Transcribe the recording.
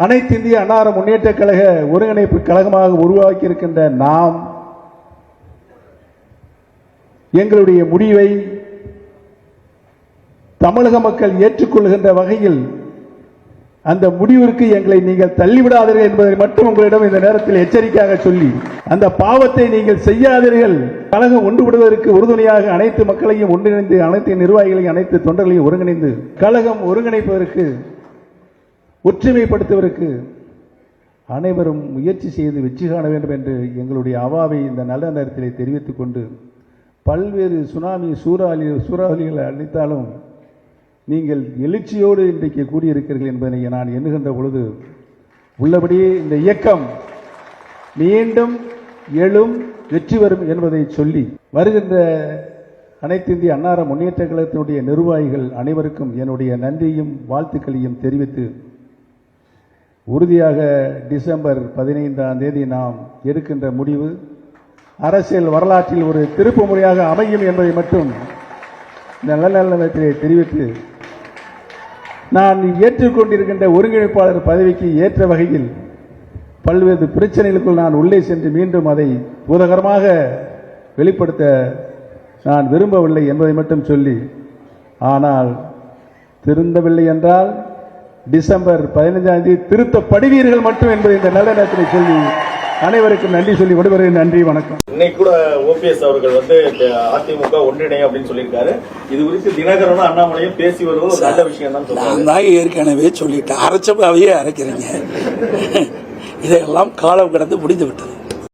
அனைத்து இந்திய அன்னார முன்னேற்ற கழக ஒருங்கிணைப்பு கழகமாக உருவாக்கி இருக்கின்ற நாம் எங்களுடைய முடிவை தமிழக மக்கள் ஏற்றுக்கொள்கின்ற வகையில் அந்த முடிவிற்கு எங்களை நீங்கள் தள்ளிவிடாதீர்கள் என்பதை மட்டும் உங்களிடம் இந்த நேரத்தில் எச்சரிக்கையாக சொல்லி, அந்த பாவத்தை நீங்கள் செய்யாதீர்கள். கழகம் ஒன்றுபடுவதற்கு உறுதுணையாக அனைத்து மக்களையும் ஒன்றிணைந்து, அனைத்து நிர்வாகிகளையும், அனைத்து தொண்டர்களையும் ஒருங்கிணைந்து கழகம் ஒருங்கிணைப்பதற்கு, ஒற்றுமைப்படுத்துவதற்கு அனைவரும் முயற்சி செய்து வெற்றி காண வேண்டும் என்று எங்களுடைய அவாவை இந்த நல்ல நேரத்திலே தெரிவித்துக் கொண்டு, பல்வேறு சுனாமி சூறாவளிகளை அளித்தாலும் நீங்கள் எழுச்சியோடு இன்றைக்கு கூடியிருக்கிறீர்கள் என்பதை நான் எண்ணுகின்ற பொழுது, உள்ளபடியே இந்த இயக்கம் மீண்டும் எழும், வெற்றி வரும் என்பதை சொல்லி, வருகின்ற அனைத்து இந்திய அன்னார முன்னேற்ற கழகத்தினுடைய நிர்வாகிகள் அனைவருக்கும் என்னுடைய நன்றியும் வாழ்த்துக்களையும் தெரிவித்து, உறுதியாக டிசம்பர் 15ஆம் தேதி நாம் எடுக்கின்ற முடிவு அரசியல் வரலாற்றில் ஒரு திருப்பு முறையாக அமையும் என்பதை மட்டும் நல்ல நேரத்திலே தெரிவித்து, நான் ஏற்றுக்கொண்டிருக்கின்ற ஒருங்கிணைப்பாளர் பதவிக்கு ஏற்ற வகையில் பல்வேறு பிரச்சனைகளுக்குள் நான் உள்ளே சென்று மீண்டும் அதை பூதகரமாக வெளிப்படுத்த நான் விரும்பவில்லை என்பதை மட்டும் சொல்லி, ஆனால் திருந்தவில்லை என்றால் டிசம்பர் 15ஆம் தேதி திருத்தப்படுவீர்கள் மட்டும் என்பதை இந்த நல்ல நேரத்தில் சொல்லி அனைவருக்கும் நன்றி சொல்லி விடுவதற்கு நன்றி, வணக்கம். இன்னைக்கு கூட ஓபிஎஸ் அவர்கள் அதிமுக ஒன்றிணை அப்படின்னு சொல்லியிருக்காரு. இது குறித்து தினகரனும் அண்ணாமலையும் பேசி வருவது ஒரு நல்ல விஷயம் தான் சொல்றாங்க. நான் ஏற்கனவே சொல்லிட்டேன், அரைச்சபாவையே அரைக்கிறீங்க. இதையெல்லாம் காலம் கடந்து முடிந்து விட்டது.